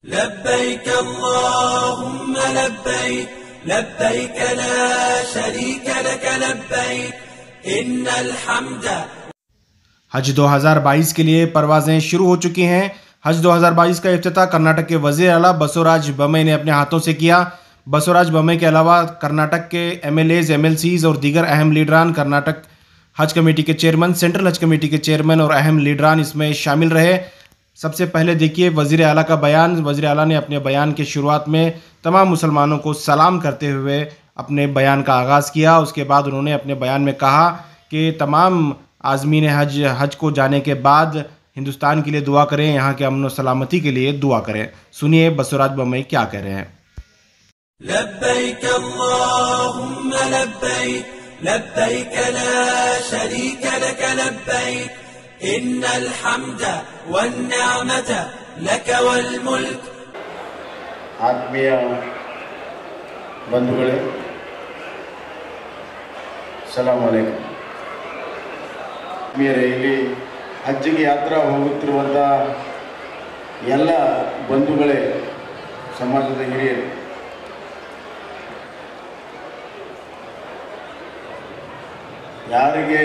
लब्बैक अल्लाहुम्मा लब्बैक लब्बैक ला शरीक लक लब्बैक इन्नल हम्द। हज 2022 के लिए परवाजें शुरू हो चुकी हैं। हज 2022 का इफ्तिताह कर्नाटक के वज़ीर आला बसवराज बोम्मई ने अपने हाथों से किया। बसवराज बोम्मई के अलावा कर्नाटक के MLAs, MLCs और दीगर अहम लीडरान, कर्नाटक हज कमेटी के चेयरमैन, सेंट्रल हज कमेटी के चेयरमैन और अहम लीडरान इसमें शामिल रहे। सबसे पहले देखिए वज़ीर आला का बयान। वज़ीर आला ने अपने बयान की शुरुआत में तमाम मुसलमानों को सलाम करते हुए अपने बयान का आगाज़ किया। उसके बाद उन्होंने अपने बयान में कहा कि तमाम आज़मीन हज को जाने के बाद हिंदुस्तान के लिए दुआ करें, यहाँ के अमन व सलामती के लिए दुआ करें। सुनिए बसवराज बोम्मई क्या कह रहे हैं। लब्बैक अल्लाहुम्मा लब्बैक लब्बैक ला शरीक लक लब्बैक इन्नल हम्द वन्निअमत लक वल मुल्क। ಆತ್ಮೀಯ ಬಂಧುಗಳೇ, ಸಲಾಮ್ ಅಲೈಕುಂ. ಆತ್ಮೀಯರೇ, ಇಲ್ಲಿ ಹಜ್ಜಿಗೆ ಯಾತ್ರಾ ಹೋಗುತ್ತಿರುವಂಥ ಎಲ್ಲ ಬಂಧುಗಳೇ, ಸಮಾಜದ ಹಿರಿಯರು, ಯಾರಿಗೆ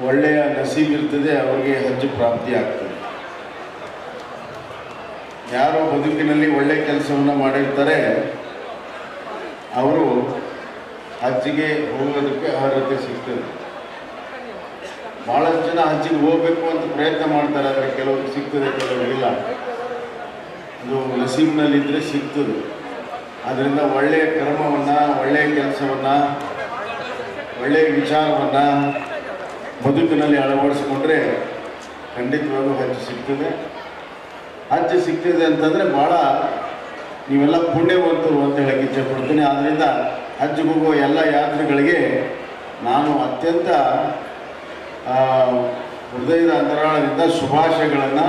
ಒಳ್ಳೆಯ ನಸೀಬಿರ್ತದೆ ಅವರಿಗೆ ಹಜ್ ಪ್ರಾಪ್ತಿಯಾಗ್ತದೆ. ಯಾರೋ ಬದುಕಿನಲ್ಲಿ ಒಳ್ಳೆಯ ಕೆಲಸವನ್ನು ಮಾಡಿರ್ತಾರೆ ಅವರು ಹಜ್ಜಿಗೆ ಹೋಗೋದಕ್ಕೆ ಅರ್ಹತೆ ಸಿಗ್ತದೆ. ಭಾಳಷ್ಟು ಜನ ಹಜ್ಜಿಗೆ ಹೋಗಬೇಕು ಅಂತ ಪ್ರಯತ್ನ ಮಾಡ್ತಾರೆ, ಆದರೆ ಕೆಲವರು ಸಿಗ್ತದೆ, ಕೆಲವರಿಗಿಲ್ಲ. ಅದು ನಸೀಬ್ನಲ್ಲಿದ್ದರೆ ಸಿಗ್ತದೆ. ಆದ್ದರಿಂದ ಒಳ್ಳೆಯ ಕರ್ಮವನ್ನು, ಒಳ್ಳೆಯ ಕೆಲಸವನ್ನು, ಒಳ್ಳೆಯ ವಿಚಾರವನ್ನು ಬದುಕಿನಲ್ಲಿ ಅಳವಡಿಸಿಕೊಂಡ್ರೆ ಖಂಡಿತವಾಗೂ ಹಜ್ ಸಿಗ್ತದೆ. ಹಜ್ ಸಿಗ್ತದೆ ಅಂತಂದರೆ ಭಾಳ ನೀವೆಲ್ಲ ಪುಣ್ಯವಂತರು ಅಂತ ಹೇಳಕ್ಕೆ ಇಚ್ಛೆಪಡ್ತೀನಿ. ಆದ್ದರಿಂದ ಹಜ್ಜಿಗೆ ಹೋಗುವ ಎಲ್ಲ ಯಾತ್ರಿಗಳಿಗೆ ನಾನು ಅತ್ಯಂತ ಹೃದಯದ ಅಂತರಾಳದಿಂದ ಶುಭಾಶಯಗಳನ್ನು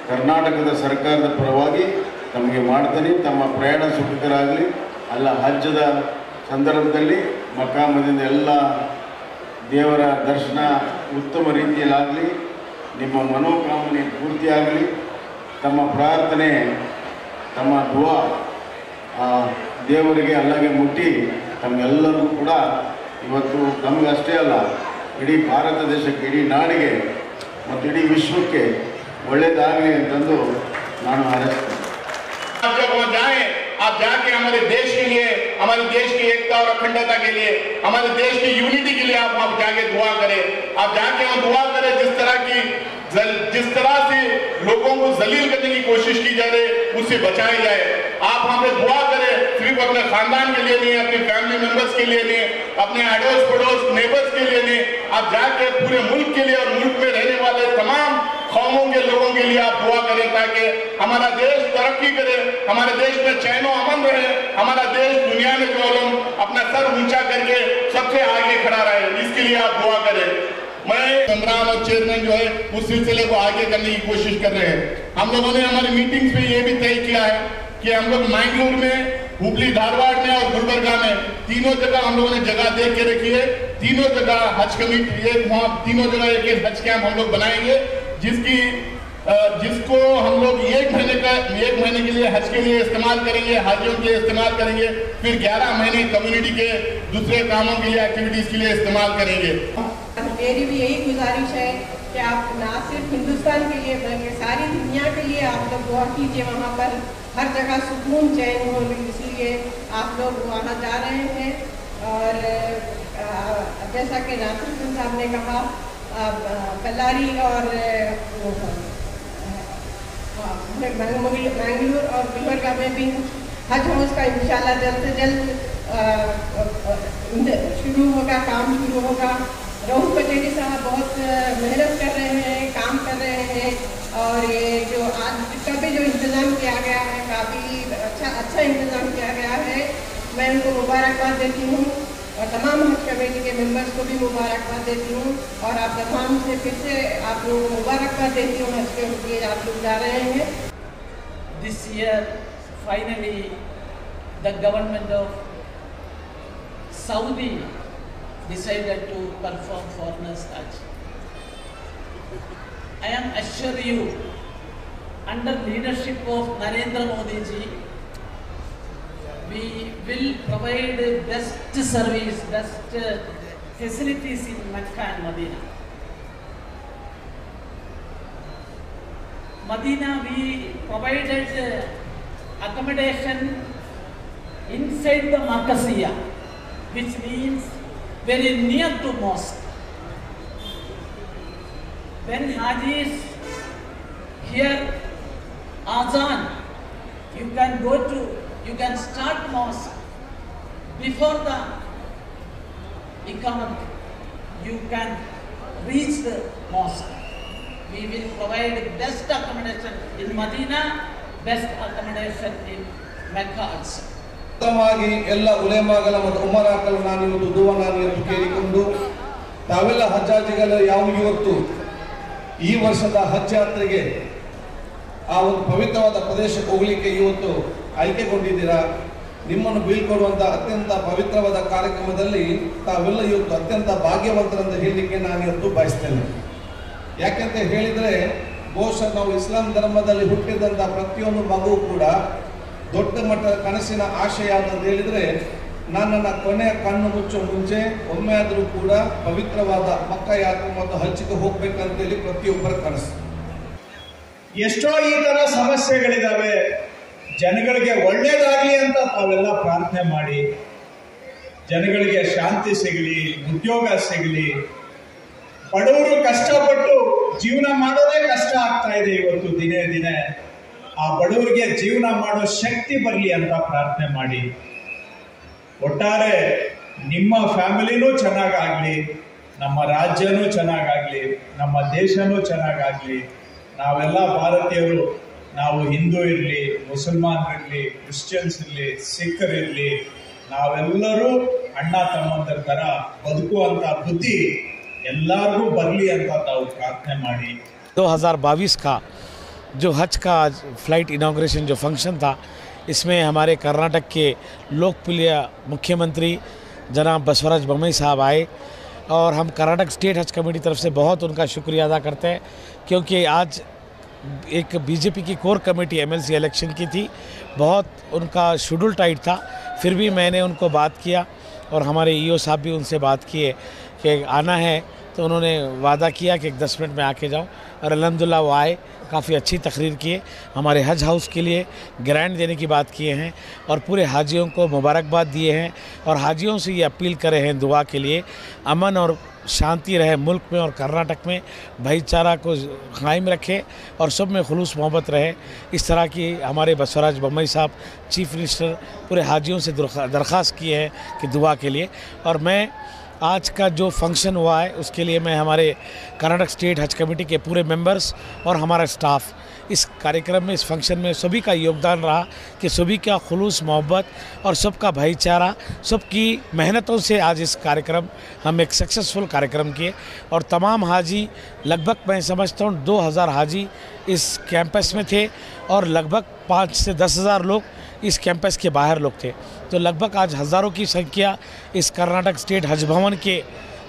ಕರ್ನಾಟಕದ ಸರ್ಕಾರದ ಪರವಾಗಿ ತಮಗೆ ಮಾಡ್ತೀನಿ. ತಮ್ಮ ಪ್ರಯಾಣ ಸುಖಕರಾಗಲಿ. ಅಲ್ಲ, ಹಜ್ಜದ ಸಂದರ್ಭದಲ್ಲಿ ಮಕಾಮದಿಂದ ಎಲ್ಲ ದೇವರ ದರ್ಶನ ಉತ್ತಮ ರೀತಿಯಲ್ಲಾಗಲಿ, ನಿಮ್ಮ ಮನೋಕಾಮನೆ ಪೂರ್ತಿಯಾಗಲಿ. ತಮ್ಮ ಪ್ರಾರ್ಥನೆ, ತಮ್ಮ ದುವಾ ದೇವರಿಗೆ ಅಲ್ಲಾಗೆ ಮುಟ್ಟಿ ತಮ್ಮೆಲ್ಲರಿಗೂ ಕೂಡ ಇವತ್ತು ನಮಗಷ್ಟೇ ಅಲ್ಲ, ಇಡೀ ಭಾರತ ದೇಶಕ್ಕೆ, ಇಡೀ ನಾಡಿಗೆ ಮತ್ತು ಇಡೀ ವಿಶ್ವಕ್ಕೆ ಒಳ್ಳೆಯದಾಗಲಿ ಅಂತಂದು ನಾನು ಹಾರೈಸ್ತೇನೆ. आप जाके हमारे देश के लिए, हमारे देश की एकता और अखंडता के लिए, हमारे देश की यूनिटी के लिए आप वहां जाके दुआ करें. आप जाके वहां दुआ करें जिस तरह से लोगों को जलील करने की कोशिश की जा रही है उससे बचाया जाए. आप वहां पे दुआ करें, सिर्फ अपने खानदान के लिए नहीं, अपने फैमिली मेंबर्स के लिए नहीं, अपने अड़ोस पड़ोस नेबर्स के लिए नहीं, आप जाके पूरे मुल्क के लिए और मुल्क में रहने वाले तमाम कौमों के लोगों के लिए आप दुआ करें ताकि हमारा देश तरक्की करे, हमारे देश में चैन और अमन रहे, हमारा देश दुनिया में जो अपना सर ऊंचा करके सबसे आगे खड़ा रहे. इसके लिए आप दुआ करें. मैं इमरान और चेयरमैन जो है उस सिलसिले को आगे करने की कोशिश कर रहे हैं. हम लोगों ने हमारी मीटिंग्स में ये भी तय किया है कि हम लोग मैंगलोर में, हुबली धारवाड़ में और गुलबर्गा में तीनों जगह हम लोगों ने जगह देख के रखी है. तीनों जगह हज कमेटी वहाँ तीनों जगह एक हज कैंप हम लोग बनाएंगे जिसको हम लोग एक महीने के लिए हज के लिए इस्तेमाल करेंगे, हाजियों के लिए इस्तेमाल करेंगे, फिर 11 महीने कम्युनिटी के दूसरे कामों के लिए, एक्टिविटीज के लिए इस्तेमाल करेंगे. मेरी भी यही गुजारिश है कि आप ना सिर्फ हिंदुस्तान के लिए बल्कि सारी दुनिया के लिए आप लोग दुआ कीजिए. वहाँ पर हर जगह सुकून चैन हो, इसलिए आप लोग वहाँ जा रहे हैं. और जैसा कि नासिर साहब ने कहा, बल्लारी और मैंगलोर और गुलबर्गा में भी हज हाउस का इंशाल्लाह जल्द से जल्द शुरू होगा, काम शुरू होगा. राहुल पटेल साहब बहुत मेहनत कर रहे हैं, काम कर रहे हैं. और ये जो आज का भी जो इंतज़ाम किया गया है, काफ़ी अच्छा इंतज़ाम किया गया है. मैं उनको मुबारकबाद देती हूँ और तमाम हज कमेटी के मेंबर्स को भी मुबारकबाद देती हूँ. और आप तमाम से फिर से आप लोगों को मुबारकबाद देती हूँ हज के लिए आप लोग जा रहे हैं. This year, finally, the government of Saudi decided to perform foreigners Hajj. I am assure you under leadership of Narendra Modi ji, we will provide best service, best facilities in Mecca and Medina. Medina, we provided accommodation inside the Markaziyya, which means very near to mosque. When Hajis hear Azan, you can start mosque before the Iqamat. You can reach the mosque. We will provide best accommodation in Medina, best accommodation in Mecca also. ಉತ್ತಮವಾಗಿ ಎಲ್ಲ ಉಲೇಮಾಗಳ ಮತ್ತು ಉಮರಾಕಲು ನಾನು ಇವತ್ತು ದುವಾ ನಾನು ಇವತ್ತು ಕೇಳಿಕೊಂಡು ತಾವೆಲ್ಲ ಹಜ್ಜಾಜಿಗಳು ಯಾವ ಇವತ್ತು ಈ ವರ್ಷದ ಹಜ್ ಯಾತ್ರೆಗೆ ಆ ಒಂದು ಪವಿತ್ರವಾದ ಪ್ರದೇಶಕ್ಕೆ ಹೋಗಲಿಕ್ಕೆ ಇವತ್ತು ಆಯ್ಕೆಗೊಂಡಿದ್ದೀರಾ. ನಿಮ್ಮನ್ನು ಬೀಳ್ಕೊಡುವಂಥ ಅತ್ಯಂತ ಪವಿತ್ರವಾದ ಕಾರ್ಯಕ್ರಮದಲ್ಲಿ ತಾವೆಲ್ಲ ಇವತ್ತು ಅತ್ಯಂತ ಭಾಗ್ಯವಂತರಂತ ಹೇಳಲಿಕ್ಕೆ ನಾನು ಇವತ್ತು ಬಯಸ್ತೇನೆ. ಯಾಕೆಂತ ಹೇಳಿದರೆ ಬಹುಶಃ ನಾವು ಇಸ್ಲಾಂ ಧರ್ಮದಲ್ಲಿ ಹುಟ್ಟಿದಂಥ ಪ್ರತಿಯೊಂದು ಮಗು ಕೂಡ ದೊಡ್ಡ ಮಟ್ಟದ ಕನಸಿನ ಆಶಯ ಅಂತ ಹೇಳಿದರೆ ನನ್ನ ಕೊನೆಯ ಕಣ್ಣು ಮುಚ್ಚೋ ಮುಂಚೆ ಒಮ್ಮೆ ಆದರೂ ಕೂಡ ಪವಿತ್ರವಾದ ಮಕ್ಕಾ ಯಾತ್ರೆ ಮತ್ತು ಹಜ್ಜಿಗೆ ಹೋಗ್ಬೇಕಂತೇಳಿ ಪ್ರತಿಯೊಬ್ಬರ ಕನಸು. ಎಷ್ಟೋ ಈ ತರ ಸಮಸ್ಯೆಗಳಿದಾವೆ, ಜನಗಳಿಗೆ ಒಳ್ಳೇದಾಗಲಿ ಅಂತ ತಾವೆಲ್ಲ ಪ್ರಾರ್ಥನೆ ಮಾಡಿ, ಜನಗಳಿಗೆ ಶಾಂತಿ ಸಿಗಲಿ, ಉದ್ಯೋಗ ಸಿಗಲಿ. ಬಡವರು ಕಷ್ಟಪಟ್ಟು ಜೀವನ ಮಾಡೋದೇ ಕಷ್ಟ ಆಗ್ತಾ ಇದೆ ಇವತ್ತು ದಿನೇ ದಿನೇ. ಆ ಬಡವರಿಗೆ ಜೀವನ ಮಾಡೋ ಶಕ್ತಿ ಬರಲಿ ಅಂತ ಪ್ರಾರ್ಥನೆ ಮಾಡಿ. ಒಟ್ಟಾರೆ ನಿಮ್ಮ ಫ್ಯಾಮಿಲಿನೂ ಚೆನ್ನಾಗಾಗ್ಲಿ, ನಮ್ಮ ರಾಜ್ಯನೂ ಚೆನ್ನಾಗಾಗ್ಲಿ, ನಮ್ಮ ದೇಶನೂ ಚೆನ್ನಾಗಾಗ್ಲಿ. ನಾವೆಲ್ಲ ಭಾರತೀಯರು, ನಾವು ಹಿಂದೂ ಇರಲಿ, ಮುಸಲ್ಮಾನರಿರಲಿ, ಕ್ರಿಶ್ಚಿಯನ್ಸ್ ಇರಲಿ, ಸಿಖ್ಖರಿರಲಿ, ನಾವೆಲ್ಲರೂ ಅಣ್ಣ ತಮ್ಮಂದರ ಥರ ಬದುಕುವಂಥ ಬುದ್ಧಿ ಎಲ್ಲರಿಗೂ ಬರಲಿ ಅಂತ ತಾವು ಪ್ರಾರ್ಥನೆ ಮಾಡಿ. 2022 का जो हज का फ्लाइट इनॉग्रेशन जो फंक्शन था, इसमें हमारे कर्नाटक के लोकप्रिय मुख्यमंत्री जनाब बसवराज बोम्मई साहब आए और हम कर्नाटक स्टेट हज कमेटी तरफ से बहुत उनका शुक्रिया अदा करते हैं, क्योंकि आज एक बीजेपी की कोर कमेटी एमएलसी इलेक्शन की थी, बहुत उनका शेड्यूल टाइट था, फिर भी मैंने उनको बात किया और हमारे ईओ साहब भी उनसे बात किए कि आना है, तो उन्होंने वादा किया कि 10 मिनट में आके जाऊं और अल्हम्दुलिल्लाह वो आए, काफ़ी अच्छी तकरीर किए, हमारे हज हाउस के लिए ग्रांट देने की बात किए हैं और पूरे हाजियों को मुबारकबाद दिए हैं और हाजियों से ये अपील करे हैं दुआ के लिए अमन और शांति रहे मुल्क में और कर्नाटक में, भाईचारा को कायम रखे और सब में खुलूस मोहब्बत रहे। इस तरह की हमारे बसवराज बोम्मई साहब चीफ मिनिस्टर पूरे हाजियों से दरख्वास्त किए हैं कि दुआ के लिए। और मैं आज का जो फंक्शन हुआ है उसके लिए मैं हमारे कर्नाटक स्टेट हज कमेटी के पूरे मेंबर्स और हमारा स्टाफ इस कार्यक्रम में, इस फंक्शन में सभी का योगदान रहा कि सभी का खुलूस मोहब्बत और सबका भाईचारा, सबकी मेहनतों से आज इस कार्यक्रम हम एक सक्सेसफुल कार्यक्रम किए और तमाम हाजी लगभग मैं समझता हूँ 2000 हाजी इस कैंपस में थे और लगभग 5 से 10 हज़ार लोग इस कैंपस के बाहर लोग थे। तो लगभग आज हज़ारों की संख्या इस कर्नाटक स्टेट हज भवन के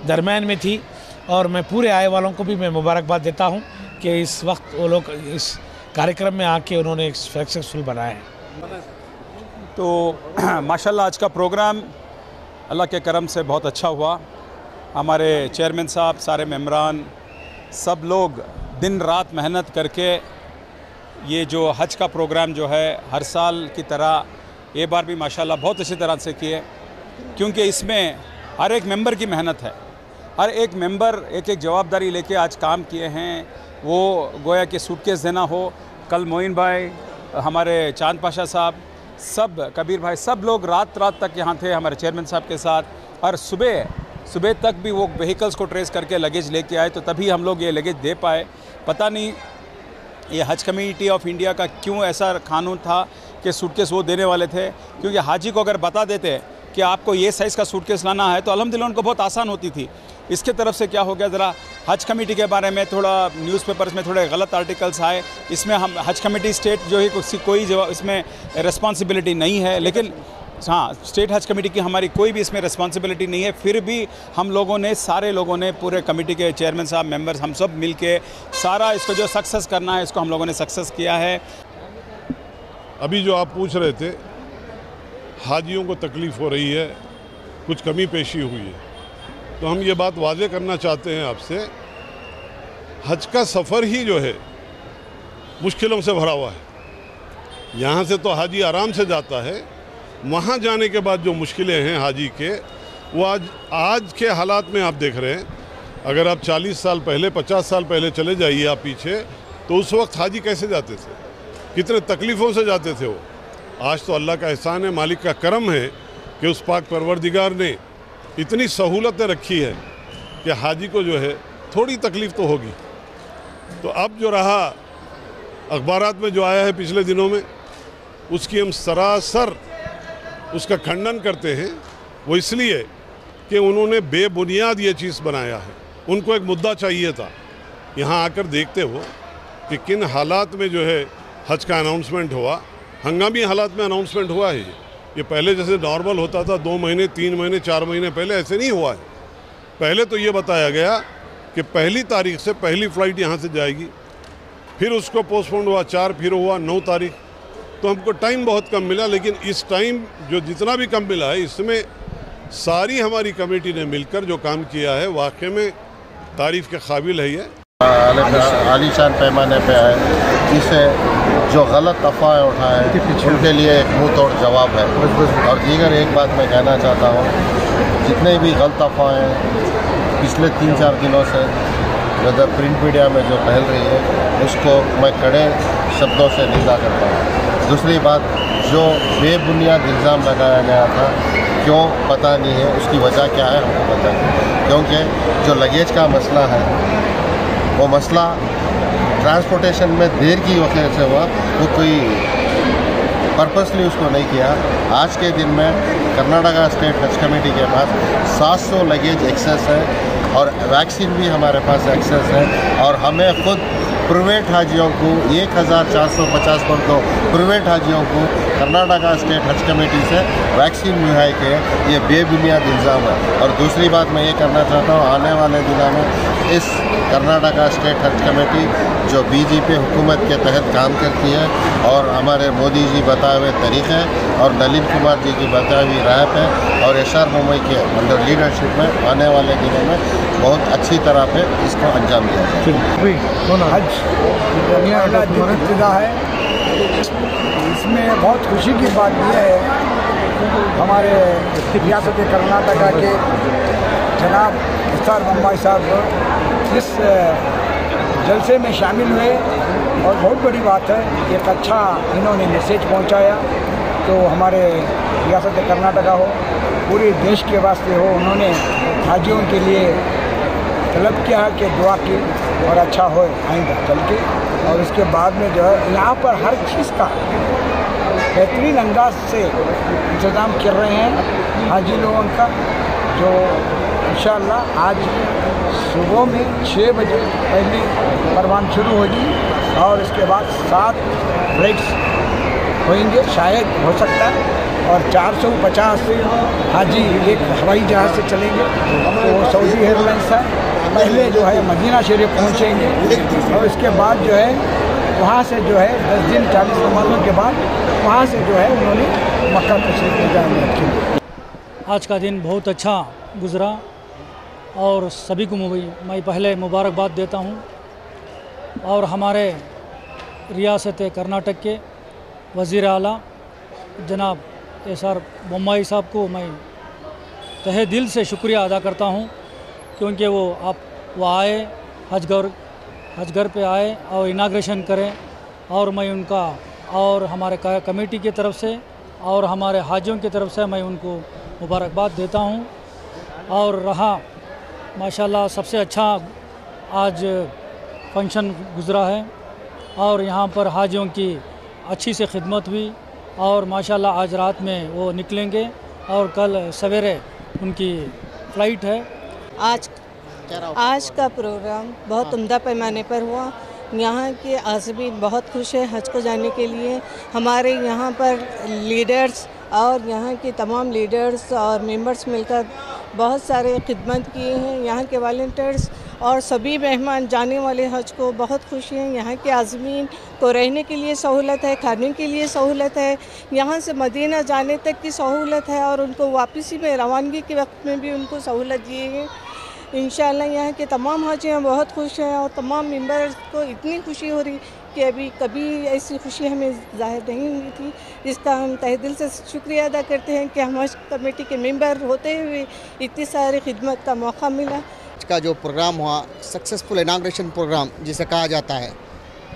दरम्यान में थी और मैं पूरे आए वालों को भी मैं मुबारकबाद देता हूं कि इस वक्त वो लोग इस कार्यक्रम में आके उन्होंने एक सक्सेसफुल बनाया है। तो माशाल्लाह आज का प्रोग्राम अल्लाह के करम से बहुत अच्छा हुआ। हमारे चेयरमैन साहब, सारे मेम्बरान, सब लोग दिन रात मेहनत करके ये जो हज का प्रोग्राम जो है हर साल की तरह ये बार भी माशाल्लाह बहुत अच्छी तरह से किए, क्योंकि इसमें हर एक मेंबर की मेहनत है, हर एक मेंबर एक एक जवाबदारी लेके आज काम किए हैं। वो गोया कि सूटकेस देना हो, कल मोइन भाई, हमारे चांद पाशा साहब, सब कबीर भाई, सब लोग रात तक यहाँ थे हमारे चेयरमैन साहब के साथ और सुबह तक भी वो व्हीकल्स को ट्रेस करके लगेज लेके आए, तो तभी हम लोग ये लगेज दे पाए। पता नहीं ये हज कमेटी ऑफ इंडिया का क्यों ऐसा कानून था कि सूटकेस वो देने वाले थे, क्योंकि हाजी को अगर बता देते कि आपको ये साइज़ का सूटकेस लाना है तो अल्हम्दुलिल्लाह उनको बहुत आसान होती थी। इसके तरफ से क्या हो गया, ज़रा हज कमेटी के बारे में थोड़ा न्यूज़पेपर्स में थोड़े गलत आर्टिकल्स आए। इसमें हम हज कमेटी स्टेट जो है कोई इसमें रिस्पॉन्सिबिलिटी नहीं है, लेकिन हाँ, स्टेट हज कमेटी की हमारी कोई भी इसमें रिस्पॉन्सिबिलिटी नहीं है, फिर भी हम लोगों ने, सारे लोगों ने, पूरे कमेटी के चेयरमैन साहब, मेंबर्स, हम सब मिल के सारा इसको जो सक्सेस करना है इसको हम लोगों ने सक्सेस किया है। अभी जो आप पूछ रहे थे, हाजियों को तकलीफ़ हो रही है, कुछ कमी पेशी हुई है, तो हम ये बात वाज़ेह करना चाहते हैं आपसे, हज का सफ़र ही जो है मुश्किलों से भरा हुआ है। यहाँ से तो हाजी आराम से जाता है, वहाँ जाने के बाद जो मुश्किलें हैं हाजी के, वो आज के हालात में आप देख रहे हैं। अगर आप 40 साल पहले, 50 साल पहले चले जाइए आप पीछे, तो उस वक्त हाजी कैसे जाते थे, कितने तकलीफ़ों से जाते थे वो। आज तो अल्लाह का एहसान है, मालिक का करम है कि उस पाक परवरदिगार ने इतनी सहूलतें रखी है कि हाजी को जो है थोड़ी तकलीफ़ तो होगी। तो अब जो रहा अखबारात में जो आया है पिछले दिनों में, उसकी हम सरासर उसका खंडन करते हैं। वो इसलिए कि उन्होंने बेबुनियाद ये चीज़ बनाया है। उनको एक मुद्दा चाहिए था, यहाँ आकर देखते हो कि किन हालात में जो है हज का अनाउंसमेंट हुआ। हंगामी हालात में अनाउंसमेंट हुआ है। ये पहले जैसे नॉर्मल होता था 2 महीने, 3 महीने, 4 महीने पहले, ऐसे नहीं हुआ है। पहले तो ये बताया गया कि 1 तारीख से पहली फ़्लाइट यहाँ से जाएगी, फिर उसको पोस्टपोन हुआ 4, फिर हुआ 9 तारीख। तो हमको टाइम बहुत कम मिला, लेकिन इस टाइम जो जितना भी कम मिला है, इसमें सारी हमारी कमेटी ने मिलकर जो काम किया है वाकई में तारीफ़ के काबिल है। ये आलीशान पैमाने पे है, जिसे जो गलत अफवाहें उठाएं उनके लिए एक मुंह तोड़ जवाब है। और दीगर एक बात मैं कहना चाहता हूँ, जितने भी गलत अफवाहें पिछले 3-4 दिनों से ज़्यादा प्रिंट मीडिया में जो फैल रही है, उसको मैं कड़े शब्दों से निंदा करता हूँ। दूसरी बात, जो बेबुनियाद इल्ज़ाम लगाया गया था, क्यों पता नहीं है, उसकी वजह क्या है हमको पता नहीं। क्योंकि जो लगेज का मसला है, वो मसला ट्रांसपोर्टेशन में देर की वजह से हुआ, वो कोई पर्पसली उसको नहीं किया। आज के दिन में कर्नाटका स्टेट हज कमेटी के पास 700 लगेज एक्सेस है और वैक्सीन भी हमारे पास एक्सेस है। और हमें खुद प्राइवेट हाजियों को 1450 पर तो प्राइवेट हाजियों को कर्नाटका स्टेट हज कमेटी से वैक्सीन मुहैया किए, ये बेबुनियाद इल्ज़ाम है। और दूसरी बात मैं ये करना चाहता हूँ, आने वाले दिनों में इस कर्नाटका स्टेट हज कमेटी जो बीजेपी हुकूमत के तहत काम करती है और हमारे मोदी जी बताए हुए तरीक़े और नलिन कुमार जी की बताई हुई राय पे और एसआर बोम्मई के अंडर लीडरशिप में आने वाले दिनों में बहुत अच्छी तरह पे इसको अंजाम दिया जाए। हज दुनिया का इब्तिदा है, इसमें बहुत खुशी की बात यह है, हमारे रियासत कर्नाटका के जनाब एसआर बोम्मई साहब इस जलसे में शामिल हुए और बहुत बड़ी बात है, एक अच्छा इन्होंने मैसेज पहुंचाया। तो हमारे रियासत कर्नाटका हो, पूरे देश के वास्ते हो, उन्होंने हाजियों के लिए तलब किया कि दुआ की और अच्छा हो आइंदा चल के। और इसके बाद में जो है यहाँ पर हर चीज़ का बेहतरीन अंदाज से इंतज़ाम कर रहे हैं हाजी लोगों का, जो इंशाअल्लाह आज सुबह में 6 बजे पहली परवान शुरू होगी और इसके बाद 7 फ्लाइट्स होंगे, शायद हो सकता है, और 450 हाजी एक हवाई जहाज़ से चलेंगे। तो वो सऊदी एयरलाइंस है, पहले जो है मदीना शरीफ पहुँचेंगे और इसके बाद जो है वहाँ से जो है 10 दिन 40 नमाज़ों के बाद वहाँ से जो है उन्होंने मक्का तशरीफ़ ले जाएंगे। आज का दिन बहुत अच्छा गुज़रा और सभी को मैं पहले मुबारकबाद देता हूँ। और हमारे रियासत कर्नाटक के वज़ीर आला जनाब एसआर बोम्मई साहब को मैं तहे दिल से शुक्रिया अदा करता हूँ, क्योंकि वो आए हज घर पे आए और इनाग्रेशन करें, और मैं उनका और हमारे कमेटी की तरफ से और हमारे हाजियों की तरफ से मैं उनको मुबारकबाद देता हूँ। और रहा माशाल्लाह सबसे अच्छा आज फंक्शन गुज़रा है और यहाँ पर हाजियों की अच्छी से खिदमत हुई और माशाल्लाह आज रात में वो निकलेंगे और कल सवेरे उनकी फ़्लाइट है। आज का प्रोग्राम बहुत उम्दा पैमाने पर हुआ। यहाँ के आज़मीन बहुत खुश हैं हज को जाने के लिए। हमारे यहाँ पर लीडर्स और यहाँ के तमाम लीडर्स और मेंबर्स मिलकर बहुत सारे खिदमत किए हैं। यहाँ के वॉलंटियर्स और सभी मेहमान जाने वाले हज को बहुत खुशी हैं। यहाँ के आज़मीन को रहने के लिए सहूलत है, खाने के लिए सहूलत है, यहाँ से मदीना जाने तक की सहूलत है और उनको वापसी में रवानगी के वक्त में भी उनको सहूलत दिए हैं। इंशाअल्लाह यहाँ के तमाम हाजियाँ बहुत खुश हैं और तमाम मेंबर्स को इतनी खुशी हो रही कि अभी कभी ऐसी खुशी हमें ज़ाहिर नहीं हुई थी। इसका हम तहे दिल से शुक्रिया अदा करते हैं कि हम हज कमेटी के मेंबर होते हुए इतनी सारी खिदमत का मौका मिला। आज का जो प्रोग्राम हुआ सक्सेसफुल इनाग्रेशन प्रोग्राम जिसे कहा जाता है,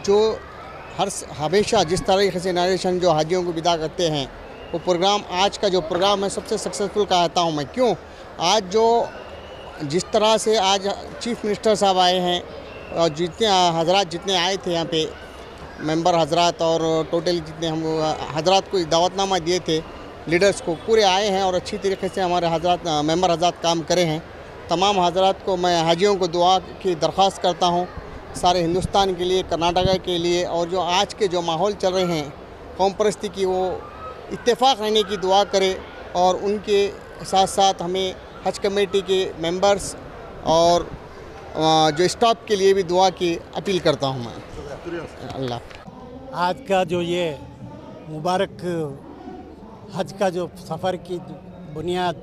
जो हमेशा जिस तरीके से इनाग्रेशन जो हाजियों को विदा करते हैं, वो प्रोग्राम आज का जो प्रोग्राम है सबसे सक्सेसफुल कहता हूँ मैं। क्यों? आज जो जिस तरह से आज चीफ मिनिस्टर साहब आए हैं और जितने हजरात जितने आए थे यहाँ पे मेंबर हजरात और टोटल जितने हम हजरात को दावतनामा दिए थे लीडर्स को, पूरे आए हैं और अच्छी तरीके से हमारे हजरात मेंबर हजरात काम करे हैं। तमाम हजरात को मैं हाजियों को दुआ की दरख्वास्त करता हूँ, सारे हिंदुस्तान के लिए, कर्नाटका के लिए, और जो आज के जो माहौल चल रहे हैं कौम परस्ती की, वो इत्तेफाक रहने की दुआ करे और उनके साथ साथ हमें हज कमेटी के मेंबर्स और जो स्टाफ के लिए भी दुआ की अपील करता हूँ मैं। अल्लाह। आज का जो ये मुबारक हज का जो सफ़र की बुनियाद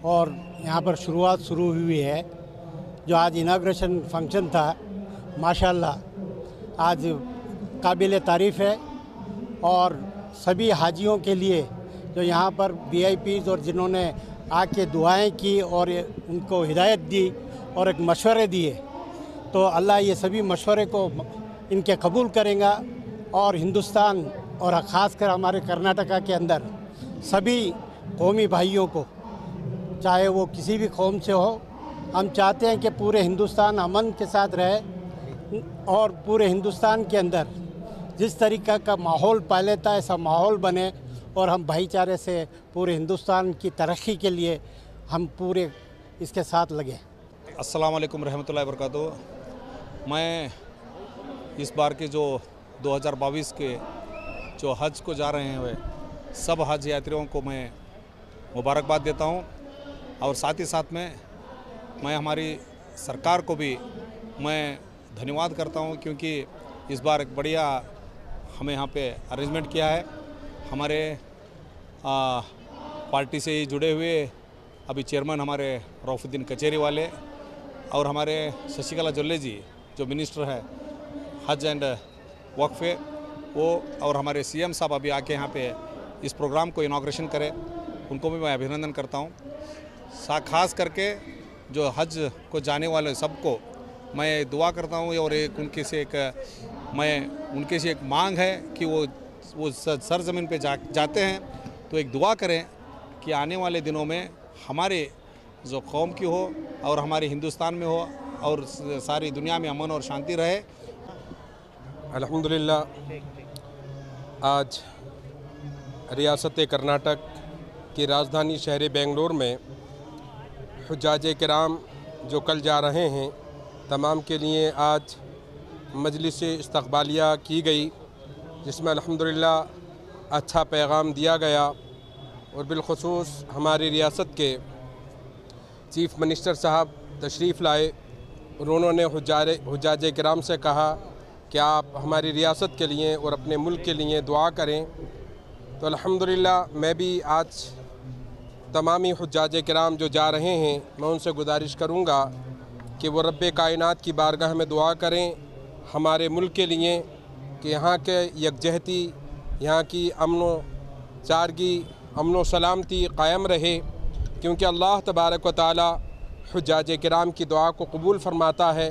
और यहाँ पर शुरू हुई है, जो आज इनाग्रेशन फंक्शन था, माशाल्लाह आज काबिल तारीफ़ है। और सभी हाजियों के लिए जो यहाँ पर VIPs और जिन्होंने आके दुआएं की और उनको हिदायत दी और एक मशवरे दिए, तो अल्लाह ये सभी मशवरे को इनके कबूल करेगा। और हिंदुस्तान और ख़ास कर हमारे कर्नाटका के अंदर सभी कौमी भाइयों को, चाहे वो किसी भी कौम से हो, हम चाहते हैं कि पूरे हिंदुस्तान अमन के साथ रहे और पूरे हिंदुस्तान के अंदर जिस तरीक़ा का माहौल पहले था ऐसा माहौल बने और हम भाईचारे से पूरे हिंदुस्तान की तरक्की के लिए हम पूरे इसके साथ लगे। अस्सलाम वालेकुम रहमतुल्लाहि व बरकातुहू। मैं इस बार के जो 2022 के जो हज को जा रहे हैं वे सब हज यात्रियों को मैं मुबारकबाद देता हूं और साथ ही साथ में मैं हमारी सरकार को भी मैं धन्यवाद करता हूं, क्योंकि इस बार एक बढ़िया हमें यहाँ पे अरेंजमेंट किया है। हमारे पार्टी से ही जुड़े हुए अभी चेयरमैन हमारे रऊफुद्दीन कचेरी वाले और हमारे शशिकला जोल्ले जी जो मिनिस्टर है हज एंड वक्फ़े, वो और हमारे CM साहब अभी आके यहाँ पे इस प्रोग्राम को इनाग्रेशन करें, उनको भी मैं अभिनंदन करता हूँ। ख़ास करके जो हज को जाने वाले सबको मैं दुआ करता हूँ और उनके से एक मांग है कि वो सरज़मीन पे जाते हैं तो एक दुआ करें कि आने वाले दिनों में हमारे जो कौम की हो और हमारे हिंदुस्तान में हो और सारी दुनिया में अमन और शांति रहे। अल्हम्दुलिल्लाह, आज रियासत कर्नाटक की राजधानी शहर बेंगलोर में हुज्जाज किराम जो कल जा रहे हैं, तमाम के लिए आज मजलिस इस्तक़बालिया की गई, जिसमें अल्हम्दुलिल्लाह अच्छा पैगाम दिया गया और बिलख़ुसूस हमारी रियासत के चीफ़ मिनिस्टर साहब तशरीफ़ लाए। उन्होंने हुज्जाज किराम से कहा कि आप हमारी रियासत के लिए और अपने मुल्क के लिए दुआ करें। तो अल्हम्दुलिल्लाह मैं भी आज तमामी हुज्जाज किराम जो जा रहे हैं, मैं उनसे गुजारिश करूँगा कि वो रब्बे कायनात की बारगाह में दुआ करें हमारे मुल्क के लिए कि यहाँ के यकजहती, यहाँ की अमनो चारगी, अमनो सलामती कायम रहे, क्योंकि अल्लाह तबारक व तआला हुज्जाज किराम की दुआ को कबूल फरमाता है।